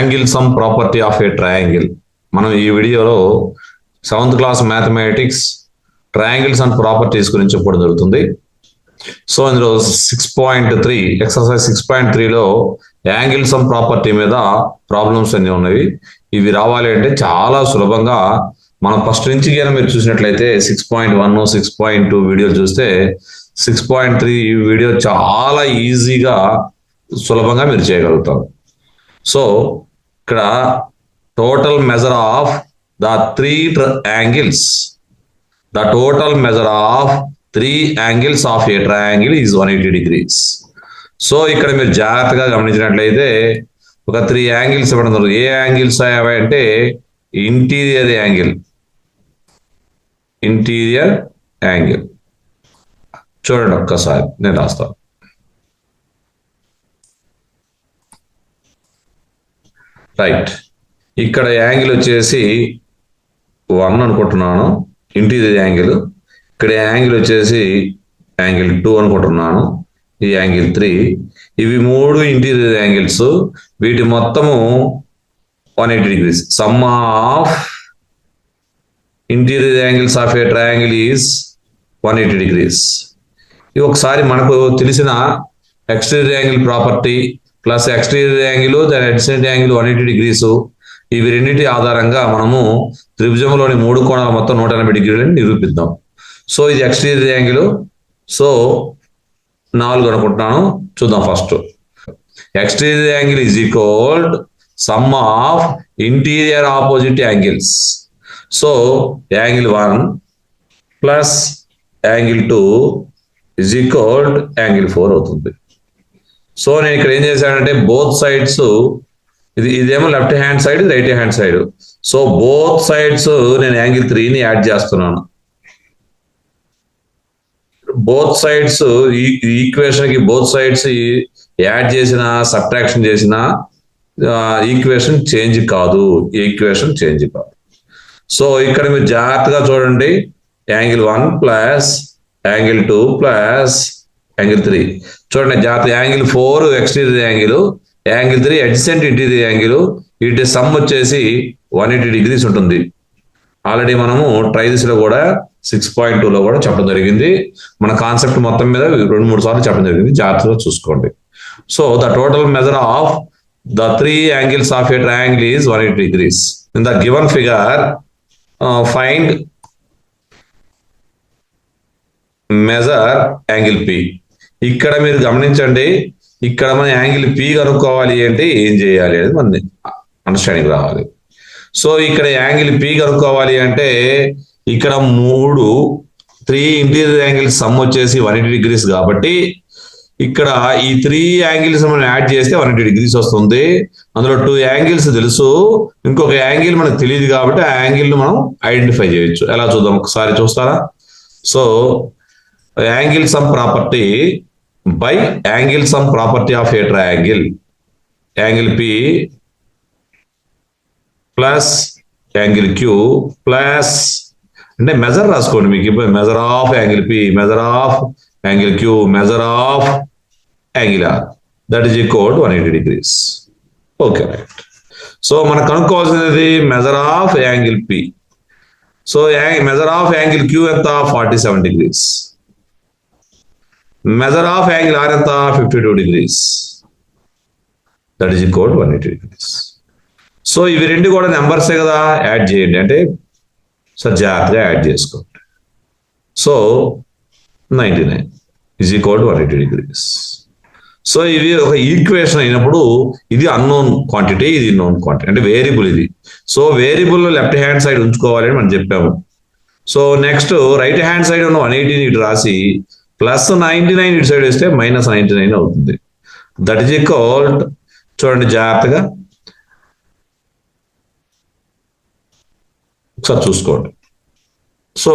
Angle sum property of a triangle. మనం ఈ వీడియోలో 7th class mathematics triangles and properties గురించి చెప్పడం జరుగుతుంది. సో ఇందులో 6.3 ఎక్సర్సైజ్ 6.3లో యాంగిల్ సమ్ ప్రాపర్టీ మీద ప్రాబ్లమ్స్ అన్ని ఉన్నవి. ఇవి రావాలి అంటే చాలా సులభంగా మనం ఫస్ట్ నుంచి కనుక మీరు చూసినట్లయితే 6.1 6.2 వీడియోలు చూస్తే 6.3 వీడియో చాలా ఈజీగా సులభంగా మీరు చేయగలుగుతారు. సో ఇక్కడ total measure of the total measure of 3 angles of a triangle is 180 degrees. So ఇక్కడ మీరు జాగ్రత్తగా గమనించినట్లయితే ఒక 3 angles ఇవ్వడం జరుగుతుంది. ఏ యాంగిల్స్ అంటే ఇంటీరియర్ యాంగిల్ చూడండి ఒక్కసారి నేను రాస్తాను. రైట్, ఇక్కడ యాంగిల్ వచ్చేసి 1 అనుకుంటున్నాను, ఇంటీరియర్ యాంగిల్. ఇక్కడ యాంగిల్ వచ్చేసి యాంగిల్ 2 అనుకుంటున్నాను, ఈ యాంగిల్ 3. ఇవి 3 ఇంటీరియర్ యాంగిల్స్. వీటి మొత్తము 180 degrees. Some of interior angles of a triangle is 180 degrees. ఇది ఒకసారి మనకు తెలిసిన exterior angle property plus exterior angle దాని అడ్జసెంట్ యాంగిల్ 180 degrees. ఇవి రెండింటి ఆధారంగా మనము త్రిభుజంలోని 3 కోణాల మొత్తం 180 degrees నిరూపిద్దాం. సో ఇది ఎక్స్టీరియర్ యాంగిల్. సో 4 అనుకుంటున్నాను, చూద్దాం. First exterior angle is equalled some of interior opposite angles. So angle 1 plus angle 2 is equalled angle 4 అవుతుంది. సో నేను ఇక్కడ ఏం చేశానంటే బోత్ సైడ్స్, ఇదేమో left hand side, right hand side. So both sides నేను angle 3ని add చేస్తున్నాను. Both sides equation కి both sides add చేసిన సబ్ట్రాక్షన్ చేసిన ఈక్వేషన్ చేంజ్ కాదు. సో ఇక్కడ మీరు జాగ్రత్తగా చూడండి. Angle 1 plus angle 2 plus angle 3 చూడండి జాగ్రత్త. Angle 4 exterior angle, angle 3 adjacent interior angle. వీటి సమ్ వచ్చేసి 180 degrees ఉంటుంది. ఆల్రెడీ మనము ట్రైదిస్లో కూడా 6.2లో కూడా చెప్పడం జరిగింది. మన కాన్సెప్ట్ మొత్తం మీద 2-3 సార్లు చెప్పడం జరిగింది, జాగ్రత్తగా చూసుకోండి. So the total measure of the 3 angles of a triangle is 180 degrees. In the given figure find measure angle P. ఇక్కడ మీరు గమనించండి, ఇక్కడ మన యాంగిల్ పి కనుక్కోవాలి అంటే ఏం చేయాలి అనేది మన అండర్స్టాండింగ్ రావాలి. సో ఇక్కడ యాంగిల్ పి కనుక్కోవాలి అంటే ఇక్కడ 3 ఇంటీరియర్ యాంగిల్స్ సమ్ వచ్చేసి 180 degrees కాబట్టి ఇక్కడ ఈ 3 angles మనం యాడ్ చేస్తే 180 degrees వస్తుంది. అందులో 2 angles తెలుసు, ఇంకొక యాంగిల్ మనకు తెలియదు కాబట్టి ఆ యాంగిల్ మనం ఐడెంటిఫై చేయొచ్చు. ఎలా చూద్దాం ఒకసారి, చూస్తారా? So angle sum property by angle sum property of a triangle, angle P plus angle Q plus అంటే మెజర్ రాసుకోండి మీకు. Measure of angle P, measure of angle Q, measure of angle R, that is equal to 180 degrees. Okay, right. So మనం కనుక్కోవాల్సినది measure of angle P. So measure of angle Q ఎంత? 47 degrees. Measure of angle R ఎంత? 52 degrees. That is equal to 180 degrees. So ఇవి రెండు కూడా నెంబర్సే కదా, add చేయండి. అంటే సో జాగ్రత్తగా యాడ్ చేసుకోండి. So 99 is equal to 180 degrees. So ఇది ఒక ఈక్వేషన్ అయినప్పుడు ఇది అన్నోన్ క్వాంటిటీ, ఇది నోన్ క్వాంటిటీ, అంటే వేరియబుల్ ఇది. So variable left hand side ఉంచుకోవాలని మనం చెప్పాము. So next right hand side ఉన్న 180 ఇటు రాసి ప్లస్ 99 ఇటు సైడ్ వేస్తే మైనస్ 99 అవుతుంది. దట్ ఈజ్ ఈక్వల్, చూడండి జాగ్రత్తగా ఒకసారి చూసుకోండి. సో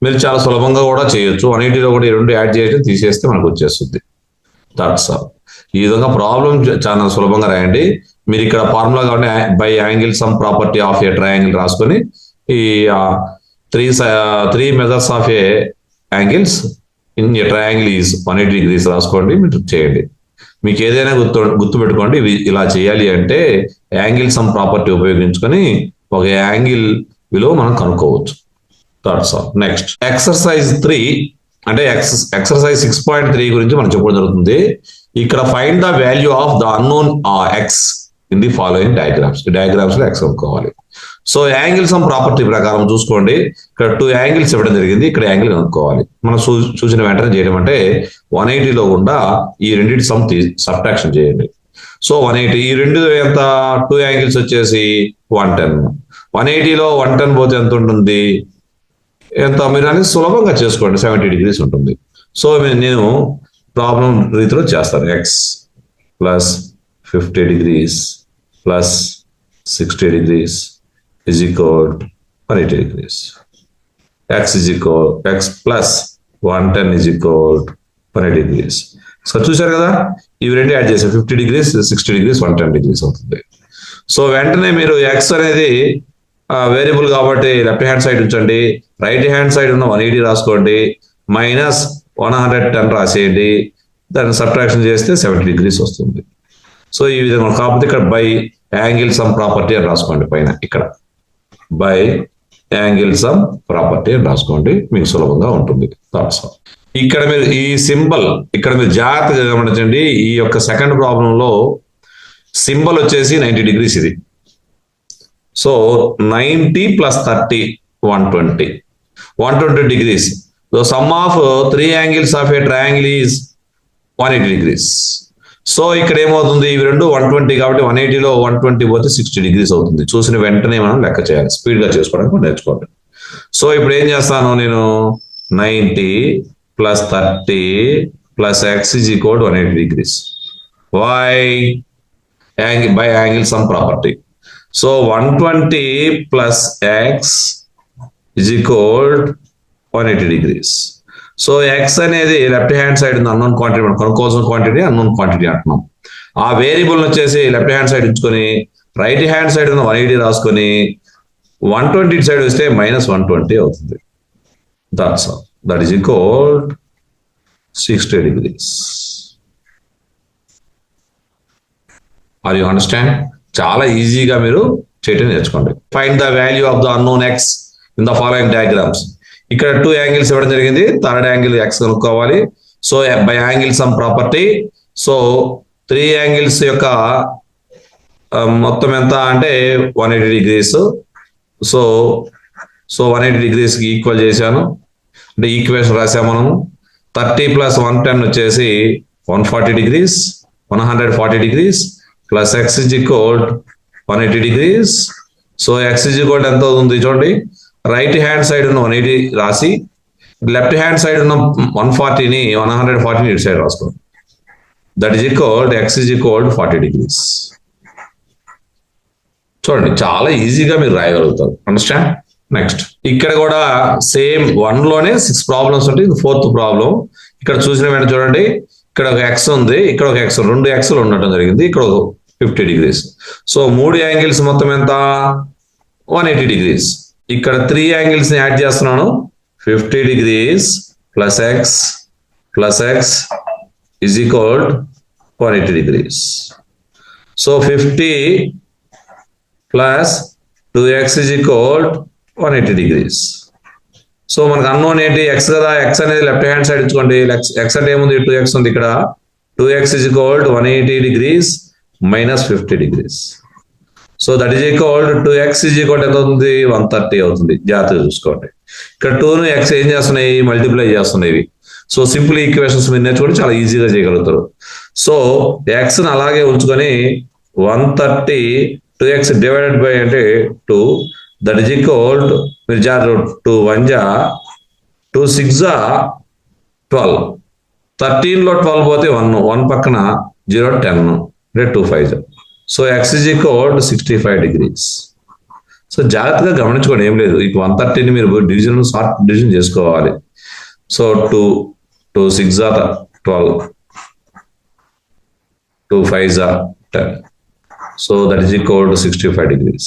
మీరు చాలా సులభంగా కూడా చేయొచ్చు. 180లో కూడా 2 యాడ్ చేయడం తీసేస్తే మనకు వచ్చేస్తుంది. That's all. ఈ విధంగా ప్రాబ్లం చాలా సులభంగా రాయండి. మీరు ఇక్కడ ఫార్ములా కాబట్టి by angle sum property of a triangle రాసుకొని ఈ 3 measures of A angles in a triangle is 180 degrees రాసుకోండి, మీరు చేయండి. మీకు ఏదైనా గుర్తుపెట్టుకోండి, ఇవి ఇలా చేయాలి అంటే యాంగిల్ సమ్ ప్రాపర్టీ ఉపయోగించుకొని ఒక యాంగిల్ విలువ మనం కనుక్కోవచ్చు. That's all. నెక్స్ట్ ఎక్సర్సైజ్ 3 అంటే ఎక్సర్సైజ్ 6.3 గురించి మనం చెప్పడం జరుగుతుంది. ఇక్కడ find the value of the unknown x in the following diagrams. ఈ డయాగ్రామ్స్ లో ఎక్స్ కనుక్కోవాలి. సో యాంగిల్ సమ్ ప్రాపర్టీ ప్రకారం చూసుకోండి, ఇక్కడ 2 యాంగిల్స్ ఇవ్వడం జరిగింది, ఇక్కడ యాంగిల్ కనుక్కోవాలి. మనం చూసిన వెంటనే చేయడం అంటే 180లో గుండా ఈ రెండింటి సమ్ సబ్ట్రాక్షన్ చేయండి. సో 180 ఈ రెండు ఎంత 2 యాంగిల్స్ వచ్చేసి 110. 180లో 110 పోతే ఎంత ఉంటుంది, ఎంత మీరు అనేది సులభంగా చేసుకోండి, 70 degrees ఉంటుంది. సో నేను ప్రాబ్లం రీతిలో చేస్తాను. X plus 50 degrees plus 60 degrees is equal to 180 degrees. X plus 110 is equal to 180 degrees. So చూశారు కదా, ఇవి రెండు యాడ్ చేసాం, 50 degrees 60 degrees 110 degrees అవుతుంది. సో వెంటనే మీరు ఎక్స్ అనేది వేరియబుల్ కాబట్టి లెఫ్ట్ హ్యాండ్ సైడ్ ఉంచండి, రైట్ హ్యాండ్ సైడ్ ఉన్న 180 రాసుకోండి, మైనస్ 110 రాసేయండి, దాన్ని సబ్ట్రాక్షన్ చేస్తే 70 degrees వస్తుంది. సో ఈ విధంగా, కాకపోతే ఇక్కడ బై యాంగిల్ సమ్ ప్రాపర్టీ అని రాసుకోండి పైన, ఇక్కడ బై యాంగిల్ సమ్ ప్రాపర్టీ అని రాసుకోండి, మీకు సులభంగా ఉంటుంది. ఇక్కడ మీరు ఈ సింబల్ ఇక్కడ మీరు జాగ్రత్తగా గమనించండి. ఈ యొక్క సెకండ్ ప్రాబ్లం లో సింబల్ వచ్చేసి 90 degrees ఇది. So 90 + 30 120 degrees. So some of 3 angles of a triangle is 180 degrees. So ఇక్కడ ఏమవుతుంది, ఇవి రెండు 120 కాబట్టి 180లో 120 పోతే 60 degrees అవుతుంది. చూసిన వెంటనే మనం లెక్క చేయాలి, స్పీడ్ గా చేసుకోవడానికి నేర్చుకోండి. సో ఇప్పుడు ఏం చేస్తాను నేను, 90 + 30 + x is equal to 180 degrees. Why? By angle sum property. So 120 + x is equal to 180 degrees. So x అనేది లెఫ్ట్ హ్యాండ్ సైడ్ ఉంది, అన్నోన్ క్వాంటిటీ, మనం కనుక్కోవాల్సిన క్వాంటిటీ అన్నోన్ క్వాంటిటీ అంటున్నాం. ఆ వేరియబుల్ వచ్చేసి లెఫ్ట్ హ్యాండ్ సైడ్ ఉంచుకొని రైట్ హ్యాండ్ సైడ్ ఉన్న 180 రాసుకొని 120 సైడ్ వస్తే -120 అవుతుంది. That is equal 60 degrees. Are you understand? చాలా ఈజీగా మీరు చేయటం నేర్చుకోండి. Find the value of the unknown x in the following diagrams. ఇక్కడ 2 యాంగిల్స్ ఇవ్వడం జరిగింది, థర్డ్ యాంగిల్ ఎక్స్ కనుక్కోవాలి. So by angle sum property. So 3 angles యొక్క మొత్తం ఎంత అంటే 180 degrees. సో 180 degrees కి ఈక్వల్ చేశాను అంటే ఈక్వేషన్ రాసాము మనము. 30 + 110 వచ్చేసి 140 degrees, 140 degrees plus X is equal 180 degrees. So X is equal ఎంత అవుతుంది చూడండి, రైట్ హ్యాండ్ సైడ్ ఉన్న 180 రాసి లెఫ్ట్ హ్యాండ్ సైడ్ ఉన్న 140ని 140ని ఇటు సైడ్ రాసుకోండి. That is equal X is equal 40 degrees. చూడండి చాలా ఈజీగా మీరు రాయగలుగుతారు. అండర్స్టాండ్? నెక్స్ట్ ఇక్కడ కూడా సేమ్ 1లోనే 6 ప్రాబ్లమ్స్ ఉంటాయి, ఇది 4th ప్రాబ్లం. ఇక్కడ చూసిన వెంటనే చూడండి, ఇక్కడ ఒక ఎక్స్ ఉంది, ఇక్కడ ఒక ఎక్స్, 2 ఎక్స్లు ఉండటం జరిగింది, ఇక్కడ 50 degrees. సో 3 యాంగిల్స్ మొత్తం ఎంత 180 degrees. ఇక్కడ 3 యాంగిల్స్ ని యాడ్ చేస్తున్నాను, 50 degrees plus X is equal 180 degrees. So 50 + 2x is equal 180 degrees. So మనకు అన్నోన్ ఏంటి, ఎక్స్ కదా, ఎక్స్ అనేది లెఫ్ట్ హ్యాండ్ సైడ్ ఇచ్చుకోండి. ఎక్స్ అంటే ఏముంది, 2x ఉంది, ఇక్కడ 2x is equal 180 degrees -50 degrees. So that is equal 2x is equal ఎంత అవుతుంది, 130 అవుతుంది. జాగ్రత్తగా చూసుకోండి. ఇక్కడ 2ను x ఏం చేస్తున్నాయి, మల్టిప్లై చేస్తున్నాయి. సో సింపుల్ ఈక్వేషన్స్ మీరు నేర్చుకోండి, చాలా ఈజీగా చేయగలుగుతారు. సో ఎక్స్ని అలాగే ఉంచుకొని 130 2x డివైడెడ్ బై అంటే 2, దట్ ఈజ్ ఈక్వల్ మీరు జాగ్రత్త 2 1 2 6 12, 13లో 12 పోతే 1 పక్కన 0 10 అంటే 2 5. So x is equal 65 degrees. So జాగ్రత్తగా గమనించుకోండి, ఏం లేదు, ఈ 130ని మీరు డివిజన్ షార్ట్ డివిజన్ చేసుకోవాలి. So 2 6 12, 2 5 10. So that is equal 65 degrees.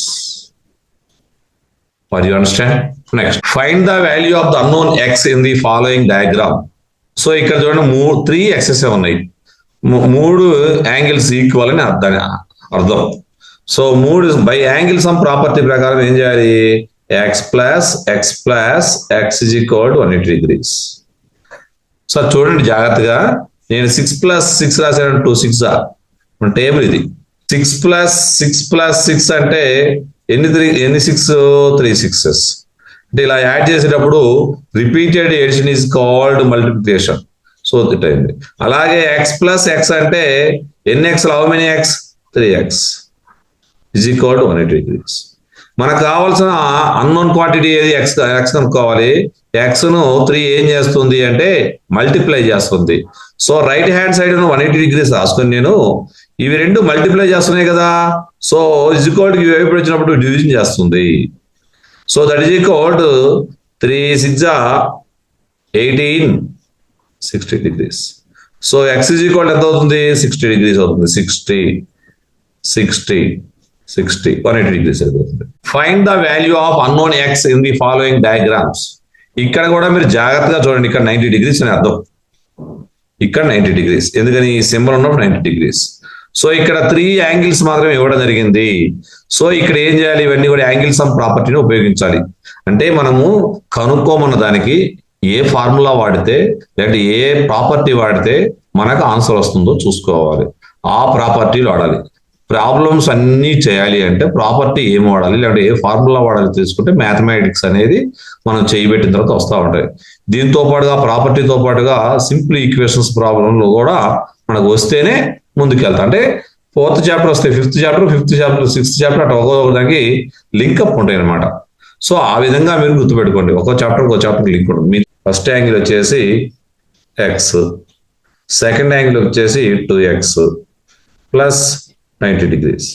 Are you understand? Next, find the value of the unknown x in the following diagram. So ఇక్కడ చూడండి 3 x's ఉన్నాయి. మూడు యాంగిల్స్ ఈక్వల్ అని అర్థం. సో మూడు బై యాంగిల్ సమ్ ప్రాపర్టీ ప్రకారం ఏం చేయాలి? X plus X is equal to 180 degrees. So చూడండి జాగ్రత్తగా, నేను 6+6 రాశాను, 2 6 మన టేబుల్ ఇది. 6+6 అంటే ఎన్ని 6? 3 6s. అంటే ఇలా యాడ్ చేసేటప్పుడు repeated edition is called multiplication. So it అయింది. అలాగే ఎక్స్ ప్లస్ ఎక్స్ అంటే ఎన్ని X? How many X? 3x is equal to 180 degrees. మనకు కావాల్సిన అన్నోన్ క్వాంటిటీ ఏది? ఎక్స్ కనుక్కోవాలి. ఎక్స్ ను 3 ఏం చేస్తుంది అంటే మల్టిప్లై చేస్తుంది. So right hand side 180 degrees రాసుకొని నేను ఇవి రెండు మల్టిప్లై చేస్తున్నాయి కదా. సో ఈజ్ ఈక్వల్ టు వైపు వచ్చినప్పుడు డివిజన్ చేస్తుంది. So that is equal to 3 6 18 60 degrees. So x is equal ఎంత అవుతుంది? 60 degrees అవుతుంది. 60 180 degrees అయిపోతుంది. Find the value of unknown x in the following diagrams. ఇక్కడ కూడా మీరు జాగ్రత్తగా చూడండి. ఇక్కడ 90 degrees అని అర్థం. ఇక్కడ 90 degrees, ఎందుకని ఈ సింబల్ ఉన్నప్పుడు 90 degrees. సో ఇక్కడ 3 యాంగిల్స్ మాత్రమే ఇవ్వడం జరిగింది. సో ఇక్కడ ఏం చేయాలి? ఇవన్నీ కూడా యాంగిల్ సమ్ ప్రాపర్టీని ఉపయోగించాలి. అంటే మనము కనుక్కోమన్న దానికి ఏ ఫార్ములా వాడితే లేదంటే ఏ ప్రాపర్టీ వాడితే మనకు ఆన్సర్ వస్తుందో చూసుకోవాలి. ఆ ప్రాపర్టీలు వాడాలి. ప్రాబ్లమ్స్ అన్ని చేయాలి అంటే ప్రాపర్టీ ఏం వాడాలి లేదంటే ఏ ఫార్ములా వాడాలి తెలుసుకుంటే మ్యాథమెటిక్స్ అనేది మనం చేయబెట్టిన తర్వాత వస్తూ ఉంటాయి. దీంతో పాటుగా ప్రాపర్టీతో పాటుగా సింపుల్ ఈక్వేషన్స్ ప్రాబ్లంలు కూడా మనకు వస్తేనే ముందుకెళ్తా. అంటే 4th చాప్టర్ వస్తాయి, 5th చాప్టర్ 6th చాప్టర్ అటు ఒక్కొక్క దానికి లింక్అప్ ఉంటాయి అనమాట. సో ఆ విధంగా మీరు గుర్తుపెట్టుకోండి. ఒక్కో చాప్టర్ లింక్ ఉంటుంది. మీ ఫస్ట్ యాంగిల్ వచ్చేసి ఎక్స్, సెకండ్ యాంగిల్ వచ్చేసి 2x plus 90 degrees.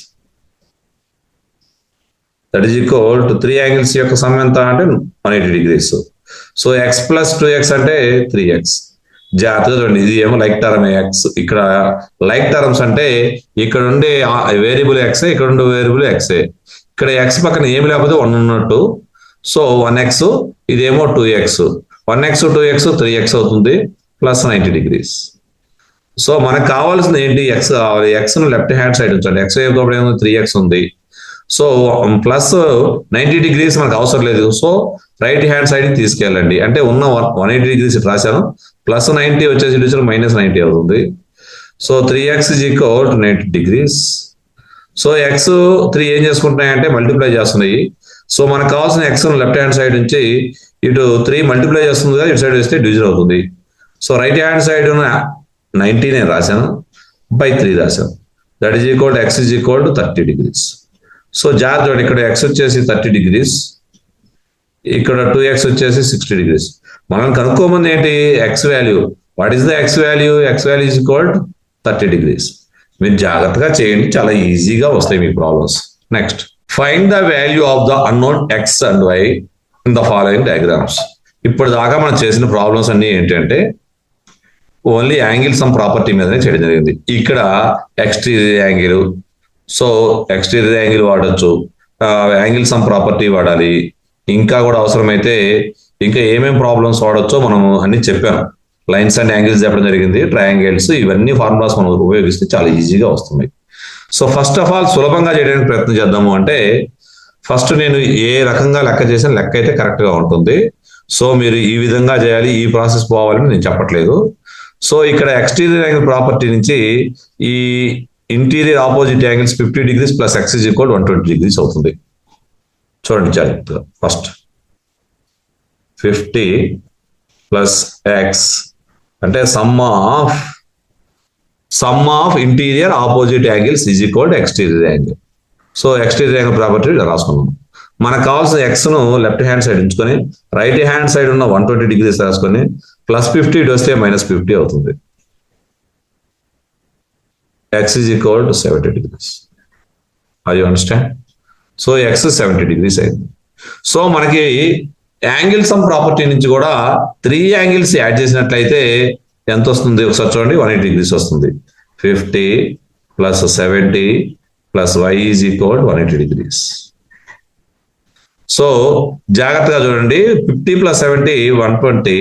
That is equal to 3 angles యొక్క సమ్ ఎంత అంటే 180 degrees. So x plus 2x అంటే 3x. జాగ్రత్తగా చూడండి, ఇది ఏమో లైక్ టర్మ్ ఎక్స్. ఇక్కడ లైక్ టర్మ్స్ అంటే ఇక్కడ ఉండే వేరియబుల్ ఎక్సే, ఇక్కడ ఉండే వేరియబుల్ ఎక్సే. ఇక్కడ ఎక్స్ పక్కన ఏమి లేకపోతే 1 ఉన్నట్టు. సో 1x, ఇదేమో 2x. 1x 2x 3x అవుతుంది ప్లస్ 90 degrees. సో మనకు కావాల్సింది ఏంటి? ఎక్స్ కావాలి. ఎక్స్ ను లెఫ్ట్ హ్యాండ్ సైడ్ ఉంచండి. ఎక్స్ అయిపోతే 3x ఉంది. సో ప్లస్ 90 degrees మనకు అవసరం లేదు. సో రైట్ హ్యాండ్ సైడ్ తీసుకెళ్ళండి. అంటే ఉన్న 180 degrees రాశాను, ప్లస్ 90 వచ్చేసి మైనస్ 90 అవుతుంది. So 3x is equal to 90 degrees. So X 3 ఏం చేసుకుంటున్నాయంటే మల్టిప్లై చేస్తున్నాయి. సో మనకు కావాల్సిన ఎక్స్ లెఫ్ట్ హ్యాండ్ సైడ్ నుంచి ఇటు 3 మల్టిప్లై చేస్తుంది కదా, ఇటు సైడ్ వేస్తే డివిజన్ అవుతుంది. సో రైట్ హ్యాండ్ సైడ్ 90 నేను రాశాను, బై 3 రాశాను. That is equal to X is equal to 30 degrees. So జాగ్రత్త, ఇక్కడ ఎక్స్ వచ్చేసి 30 degrees, ఇక్కడ 2x వచ్చేసి 60 degrees. మనం కనుక్కోమంది ఏంటి? X value. What is the X value? X value is equal to 30 degrees. మీరు జాగ్రత్తగా చేయండి, చాలా ఈజీగా వస్తాయి మీ problems. Next, find the value of the unknown X and Y in the following diagrams. ఇప్పుడు దాకా మనం చేసిన ప్రాబ్లమ్స్ అన్ని ఏంటంటే ఓన్లీ యాంగిల్ సమ్ ప్రాపర్టీ మీదనే చేయడం జరిగింది. ఇక్కడ exterior angle, so exterior angle వాడచ్చు, యాంగిల్ సమ్ ప్రాపర్టీ వాడాలి. ఇంకా కూడా అవసరమైతే ఇంకా ఏమేమి ప్రాబ్లమ్స్ వాడచ్చో మనం అన్ని చెప్పాను. లైన్స్ అండ్ యాంగిల్స్ చెప్పడం జరిగింది, ట్రయాంగిల్స్, ఇవన్నీ ఫార్ములాస్ మనం ఉపయోగిస్తే చాలా ఈజీగా వస్తున్నాయి. సో ఫస్ట్ ఆఫ్ ఆల్ సులభంగా చేయడానికి ప్రయత్నం చేద్దాము. అంటే ఫస్ట్ నేను ఏ రకంగా లెక్క చేసిన లెక్క అయితే కరెక్ట్ గా ఉంటుంది. సో మీరు ఈ విధంగా చేయాలి, ఈ ప్రాసెస్ పోవాలని నేను చెప్పట్లేదు. సో ఇక్కడ ఎక్స్టీరియర్ యాంగిల్ ప్రాపర్టీ నుంచి ఈ interior opposite angles 50 degrees plus X is equal 120 degrees అవుతుంది. చూడండి జాగ్రత్తగా. ఫస్ట్ 50 ప్లస్ ఎక్స్ అంటే some of interior opposite angles is equal to exterior angle. So exterior angle property రాసుకున్నాం. మనకు కావాల్సిన ఎక్స్ ను లెఫ్ట్ హ్యాండ్ సైడ్ ఉంచుకొని రైట్ హ్యాండ్ సైడ్ ఉన్న 120 degrees రాసుకొని ప్లస్ 50 ఇటు వస్తే మైనస్ 50 అవుతుంది. X is equal to 70 degrees. Are you understand? So x 70 degrees అయింది. సో మనకి యాంగిల్ సమ్ ప్రాపర్టీ నుంచి కూడా 3 యాంగిల్స్ యాడ్ చేసినట్లయితే ఎంత వస్తుంది? ఒకసారి చూడండి, 180 degrees వస్తుంది. 50 plus 70 plus y is equal 180 degrees. So జాగ్రత్తగా చూడండి, 50 plus 70 120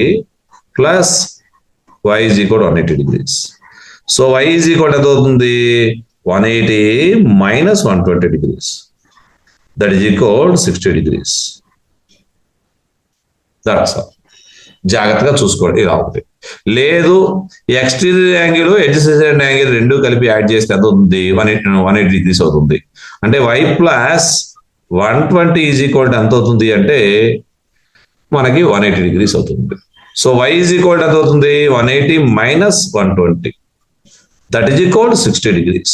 plus y is equal 180 degrees. So y is equal ఎంత అవుతుంది 180 minus 120 degrees. That is equal 60 degrees. That's all. జాగ్రత్తగా చూసుకోండి ఇలా ఒకటి. లేదు ఎక్స్టీరియర్ యాంగిల్ అడ్జసెంట్ యాంగిల్ రెండు కలిపి యాడ్ చేస్తే ఎంత అవుతుంది 180 degrees అవుతుంది. అంటే y ప్లస్ 120 ఈజ్ ఈక్వల్ టు ఎంత అవుతుంది అంటే మనకి 180 degrees అవుతుంది. So y is equal to ఎంత అవుతుంది 180 minus 120. That is equal 60 degrees.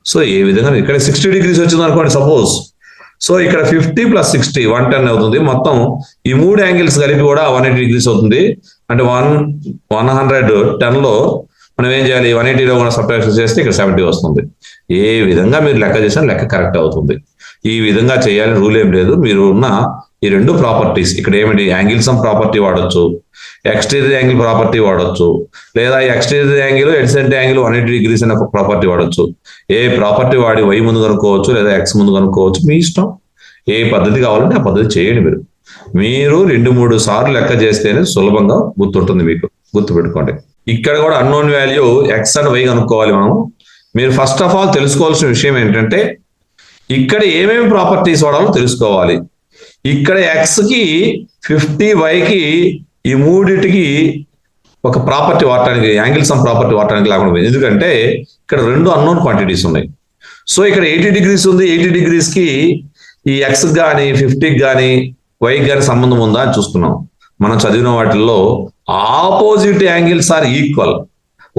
So ఏ విధంగా ఇక్కడ 60 degrees వచ్చింది అనుకోండి సపోజ్. సో ఇక్కడ 50 + 60 110 అవుతుంది. మొత్తం ఈ మూడు యాంగిల్స్ కలిపి కూడా 180 degrees అవుతుంది. అంటే 110 లో మనం ఏం చేయాలి 180లో కూడా సబ్ట్రాక్షన్ చేస్తే ఇక్కడ 70 వస్తుంది. ఏ విధంగా మీరు లెక్క చేసినా లెక్క కరెక్ట్ అవుతుంది. ఈ విధంగా చేయాలని రూల్ ఏం లేదు. మీరు ఉన్న ఈ రెండు ప్రాపర్టీస్ ఇక్కడ ఏమిటి యాంగిల్ సమ్ ప్రాపర్టీ వాడొచ్చు, ఎక్స్టీరియర్ యాంగిల్ ప్రాపర్టీ వాడొచ్చు, లేదా exterior angle adjacent angle 180 degrees అనే ఒక ప్రాపర్టీ వాడొచ్చు. ఏ ప్రాపర్టీ వాడి y ముందు కనుక్కోవచ్చు లేదా x ముందు కనుక్కోవచ్చు, మీ ఇష్టం. ఏ పద్ధతి కావాలంటే ఆ పద్ధతి చేయండి. మీరు 2-3 సార్లు లెక్క చేస్తేనే సులభంగా గుర్తుంటుంది, మీకు గుర్తుపెట్టుకోండి. ఇక్కడ కూడా unknown value x and y కనుక్కోవాలి మనం. మీరు ఫస్ట్ ఆఫ్ ఆల్ తెలుసుకోవాల్సిన విషయం ఏంటంటే ఇక్కడ ఏమేమి ప్రాపర్టీస్ వాడాలో తెలుసుకోవాలి. ఇక్కడ x కి 50 y కి ఈ మూడిటికి ఒక ప్రాపర్టీ వాడటానికి యాంగిల్ సమ్ ప్రాపర్టీ వాడటానికి లేకుండా పోయింది. ఎందుకంటే ఇక్కడ రెండు అన్నోన్ క్వాంటిటీస్ ఉన్నాయి. సో ఇక్కడ 80 degrees ఉంది. 80 degrees కి ఈ x కానీ 50 కానీ y కానీ సంబంధం ఉందా అని చూస్తున్నాం. మనం చదివిన వాటిల్లో opposite angles are equal,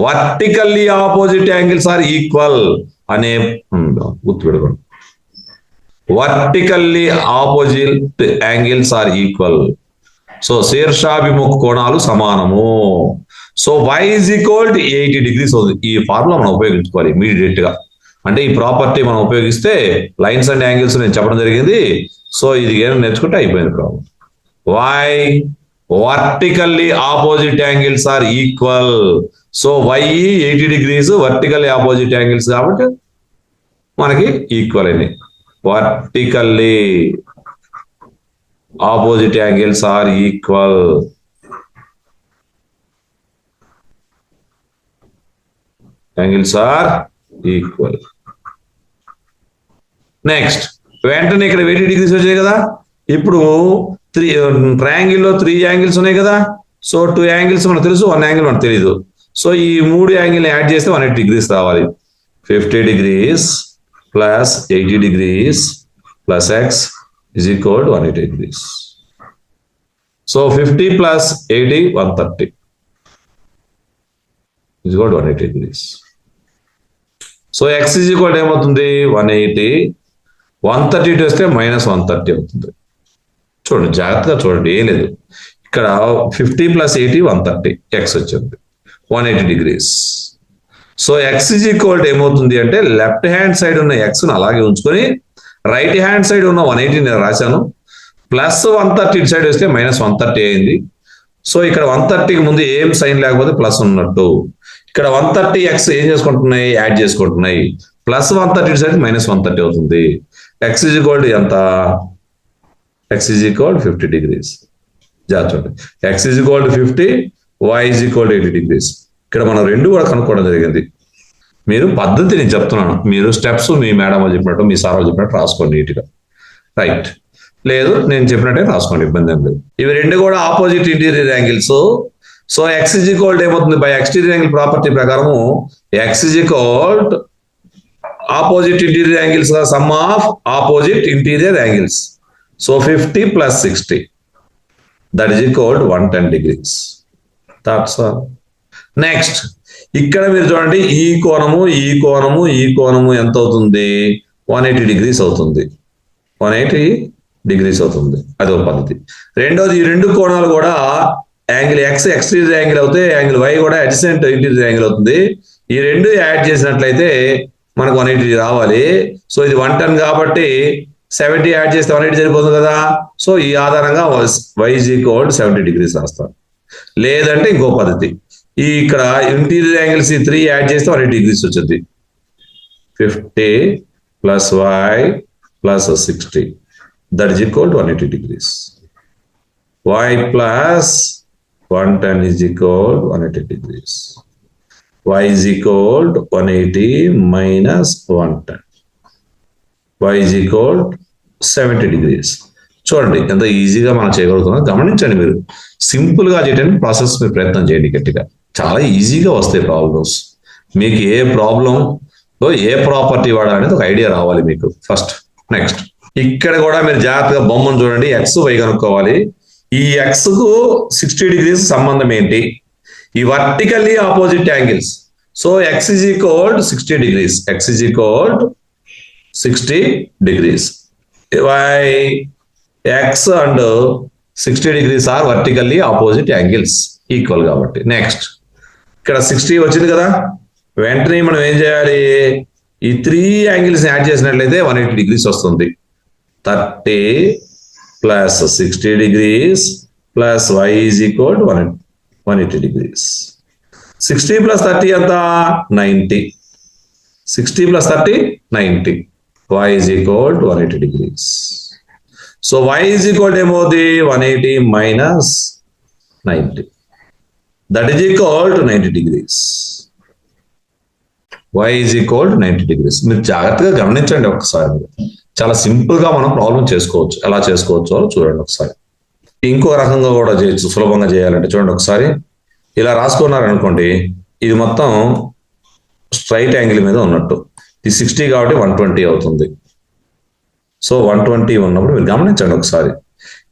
vertically opposite angles are equal అనే గుర్తుపెట్టుకోండి. Vertically opposite angles are equal. So శీర్షాభిముఖ కోణాలు సమానము. So y is equal to 80 degrees అవుతుంది. ఈ ఫార్ములా మనం ఉపయోగించుకోవాలి ఇమీడియట్ గా. అంటే ఈ ప్రాపర్టీ మనం ఉపయోగిస్తే లైన్స్ అండ్ యాంగిల్స్ నేను చెప్పడం జరిగింది. సో ఇది ఏం నేర్చుకుంటే అయిపోయింది problem. y vertically opposite angles are equal. So y 80 degrees vertically opposite angles కాబట్టి మనకి ఈక్వల్ అయింది. Vertically opposite angles are equal. Angles are equal. Next వెంటనే ఇక్కడ 80 degrees వచ్చాయి కదా. ఇప్పుడు ట్రయాంగిల్ లో 3 యాంగిల్స్ ఉన్నాయి కదా. సో 2 యాంగిల్స్ మనకు తెలుసు, 1 యాంగిల్ మనకు తెలియదు. సో ఈ 3 యాంగిల్ యాడ్ చేస్తే 180 degrees రావాలి. 50 degrees plus 80 degrees plus x is equal to 180 degrees. So 50 plus 80, 130 is equal to 180 degrees. So x is equal to ఏమవుతుంది 180, 130 వస్తే -130 అవుతుంది. చూడండి జాగ్రత్తగా చూడండి, ఏం లేదు. ఇక్కడ 50 plus 80, 130 x వచ్చింది 180 degrees. So x is equal to ఏమవుతుంది అంటే లెఫ్ట్ హ్యాండ్ సైడ్ ఉన్న x ను అలాగే ఉంచుకొని రైట్ హ్యాండ్ సైడ్ ఉన్న 180 నేను రాశాను. ప్లస్ 130 సైడ్ వస్తే -130 అయింది. సో ఇక్కడ 130కి ముందు ఏం సైన్ లేకపోతే ప్లస్ ఉన్నట్టు. ఇక్కడ 130x ఏం చేసుకుంటున్నాయి యాడ్ చేసుకుంటున్నాయి. ప్లస్ 130 సైడ్ -130 అవుతుంది. x is equal to ఎంత x is equal to 50 degrees. చూడండి x is equal to 50, y is equal to 80 degrees. ఇక్కడ మనం రెండు కూడా కనుక్కోవడం జరిగింది. మీరు పద్ధతి నేను చెప్తున్నాను, మీరు స్టెప్స్ మీ మేడం వాళ్ళు చెప్పినట్టు మీ సార్ వాళ్ళు చెప్పినట్టు రాసుకోండి నీట్గా. రైట్, లేదు నేను చెప్పినట్టే రాసుకోండి, ఇబ్బంది ఏం లేదు. ఇవి రెండు కూడా opposite interior angles. So X is equal to ఏమవుతుంది బై ఎక్స్టీరియర్ యాంగిల్ ప్రాపర్టీ ప్రకారము X is equal to opposite interior angles some of opposite interior angles. So 50 plus 60 that is equal to 110 degrees. That's all. Next ఇక్కడ మీరు చూడండి ఈ కోణము ఈ కోణము ఈ కోణము ఎంత అవుతుంది 180 degrees అవుతుంది. 180 degrees అవుతుంది. అది ఒక పద్ధతి. రెండోది ఈ రెండు కోణాలు కూడా యాంగిల్ ఎక్స్ ఎక్స్టీరియర్ యాంగిల్ అవుతాయి, యాంగిల్ వై కూడా అడ్జసెంట్ ఇంటీరియర్ యాంగిల్ అవుతుంది. ఈ రెండు యాడ్ చేసినట్లయితే మనకు 180 రావాలి. సో ఇది 110 కాబట్టి 70 యాడ్ చేస్తే 180 సరిపోతుంది కదా. సో ఈ ఆధారంగా y is equal to 70 degrees రాస్తాం. లేదంటే ఇంకో పద్ధతి, ఈ ఇక్కడ ఇంటీరియర్ యాంగిల్స్ ఈ 3 యాడ్ చేస్తే 180 degrees వచ్చింది. 50 plus y plus 60 that is equal to 180 degrees. Y plus 110 is equal to 180 degrees. y is equal to 180 minus 110. y is equal to 70 degrees. చూడండి ఎంత ఈజీగా మనం చేయగలుగుతున్నాం. గమనించండి, మీరు సింపుల్ గా చేయడానికి ప్రాసెస్ మీరు ప్రయత్నం చేయండి గట్టిగా. చాలా ఈజీగా వస్తాయి ప్రాబ్లమ్స్. మీకు ఏ ప్రాబ్లం ఏ ప్రాపర్టీ వాడాలనేది ఒక ఐడియా రావాలి మీకు ఫస్ట్. నెక్స్ట్ ఇక్కడ కూడా మీరు జాగ్రత్తగా బొమ్మను చూడండి. ఎక్స్ వై కనుక్కోవాలి. ఈ ఎక్స్ కు 60 degrees సంబంధం ఏంటి? ఈ vertically opposite angles. So x is equal to 60 degrees. X is equal to 60 degrees. Y x and 60 degrees are vertically opposite angles, equal కాబట్టి. నెక్స్ట్ ఇక్కడ 60 వచ్చింది కదా, వెంటనే మనం ఏం చేయాలి? ఈ 3 యాంగిల్స్ యాడ్ చేసినట్లయితే 180 degrees వస్తుంది. 30 plus 60 degrees plus y is equal to 180 degrees. 60 plus 30 ఎంత? 90. 60 plus 30 90. y is equal to 180 degrees. So y is equal to ఏమవుతుంది? 180 minus 90. That is equal to 90 degrees. y is equal to 90 degrees. మీరు జాగ్రత్తగా గమనించండి ఒకసారి. చాలా simple గా మనం problem చేసుకోవచ్చు. ఎలా చేసుకోవచ్చో చూడండి ఒకసారి. ఇంకో రకంగా కూడా చేయొచ్చు సులభంగా చేయాలంటే. చూడండి ఒకసారి, ఇలా రాసుకున్నారనుకోండి, ఇది మొత్తం స్ట్రైట్ యాంగిల్ మీద ఉన్నట్టు. ఇది 60 కాబట్టి 120 అవుతుంది. సో 120 ఉన్నప్పుడు మీరు గమనించండి ఒకసారి.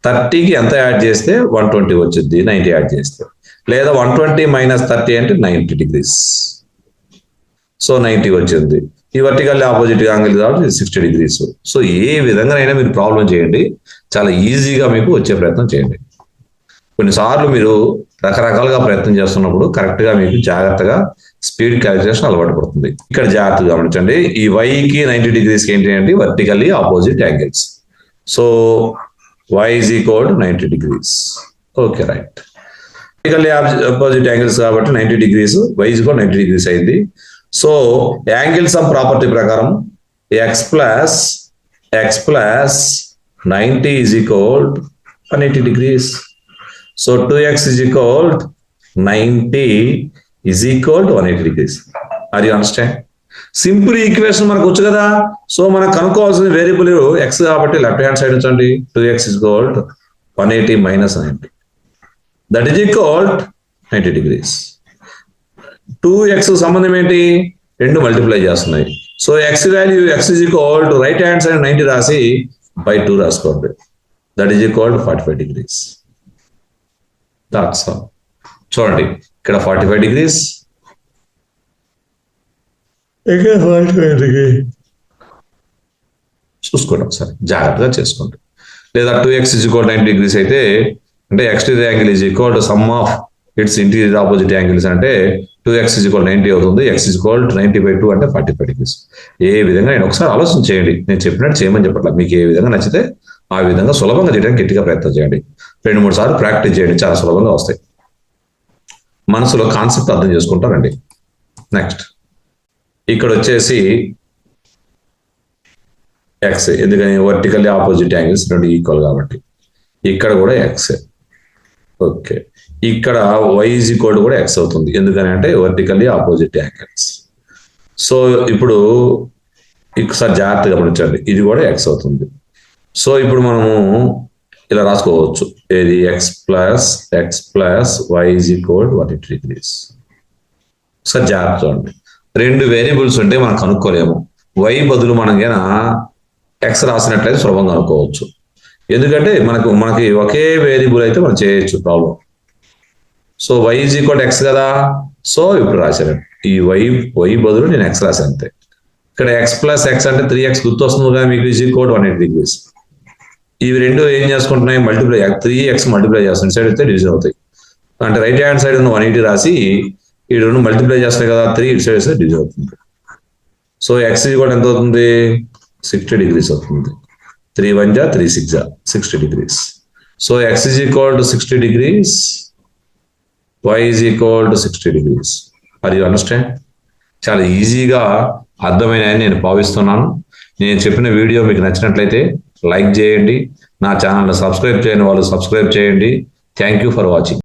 30కి ఎంత యాడ్ చేస్తే 120 వచ్చింది, 90 యాడ్ చేస్తే. లేదా 120 minus 30 అంటే 90 degrees. సో 90 వచ్చింది. ఈ వర్టికల్ ఆపోజిట్ యాంగిల్ కాబట్టి 60 degrees. సో ఏ విధంగానైనా మీరు ప్రాబ్లం చేయండి, చాలా ఈజీగా మీకు వచ్చే ప్రయత్నం చేయండి. కొన్నిసార్లు మీరు రకరకాలుగా ప్రయత్నం చేస్తున్నప్పుడు కరెక్ట్ గా మీకు జాగ్రత్తగా స్పీడ్ క్యాలిక్యులేషన్ అలవాటు పడుతుంది. ఇక్కడ జాగ్రత్తగా గమనించండి. ఈ వైకి 90 degrees ఏంటి అంటే vertically opposite angles. So y is equal to 90 degrees. Okay, right. Vertically opposite angles కాబట్టి 90 degrees, y is equal to 90 degrees అయింది. సో యాంగిల్ సమ్ ప్రాపర్టీ ప్రకారం x plus 90 is equal to 180 degrees. So 2x is equal to 90 is equal to 180 degrees. Are you understand? Simple equation మనకు వచ్చు కదా. So మనం కనుక్కోవాల్సిన variable x కాబట్టి left hand side వచ్చండి. 2x is equal to 180 minus 90. That is equal to 90 degrees. 2x సంబంధం ఏంటి? 2 multiply చేస్తున్నాయి. So x value x is equal to right hand side 90 రాసి by 2 రాసుకోండి. That is equal to 45 degrees. That's all. చూడండి ఇక్కడ 45 degrees, ఇక్కడ 45 degrees. చూసుకోండి ఒకసారి, జాగ్రత్తగా చేసుకోండి. లేదా 2x is equal to 90 degrees అయితే అంటే exterior angle is equal to some of it's interior opposite angles అంటే 2x is equal to 90 అవుతుంది. x is equal to 90/2 అంటే 45 degrees. ఏ విధంగా నేను ఒకసారి ఆలోచన చేయండి. నేను చెప్పినట్టు చేయమని చెప్పట్లా. మీకు ఏ విధంగా నచ్చితే ఆ విధంగా సులభంగా చేయడానికి గట్టిగా ప్రయత్నం చేయండి. 2-3 సార్లు ప్రాక్టీస్ చేయండి, చాలా సులభంగా వస్తాయి. మనసులో కాన్సెప్ట్ అర్థం చేసుకుంటారండి. నెక్స్ట్ ఇక్కడ వచ్చేసి x, ఎందుకని వర్టికల్లీ ఆపోజిట్ యాంగిల్స్ 2 ఈక్వల్ కాబట్టి. ఇక్కడ కూడా x. ఓకే, ఇక్కడ y is equal to కూడా x అవుతుంది. ఎందుకని అంటే వర్టికల్లీ ఆపోజిట్ యాంగిల్స్. సో ఇప్పుడు ఒకసారి జాగ్రత్తగా గమనించండి, ఇది కూడా x అవుతుంది. సో ఇప్పుడు మనము ఇలా రాసుకోవచ్చు, ఏది x plus y is equal to 180 degrees. ఒకసారి జాగ్రత్త చూడండి. 2 వేరియబుల్స్ ఉంటే మనం కనుక్కోలేము. y బదులు మనం x రాసినట్లయితే సులభంగా కనుక్కోవచ్చు. ఎందుకంటే మనకి ఒకే వేరియబుల్ అయితే మనం చేయొచ్చు problem. So y is equal to x కదా. సో ఇప్పుడు రాశాను, ఈ y బదులు నేను x రాశాను అంతే. ఇక్కడ x plus x అంటే 3x గుర్తొస్తుంది కదా మీకు. is equal to 180 degrees. ఇవి రెండు ఏం చేసుకుంటున్నాయి? మల్టిప్లై. 3x మల్టిప్లై చేస్తాను, సైడ్ అయితే డివిజన్ అవుతాయి. అంటే రైట్ హ్యాండ్ సైడ్ ఉన్న 180 రాసి ఈ 2 మల్టిప్లై చేస్తాయి కదా, 3 ఇటు సైడ్ వస్తే డివిజన్ అవుతుంది. So x is equal to ఎంత అవుతుంది? 60 degrees అవుతుంది. 3 1 जा 3 6 जा 60 degrees. So x is equal to 60 degrees, y is equal to 60 degrees. Are you understand? చాలా ఈజీగా అర్థమైన నేను భావిస్తున్నాను. నేను చెప్పిన వీడియో మీకు నచ్చినట్లయితే లైక్ చేయండి. నా ఛానల్ సబ్స్క్రైబ్ చేయని వాళ్ళు సబ్స్క్రైబ్ చేయండి. Thank you for watching.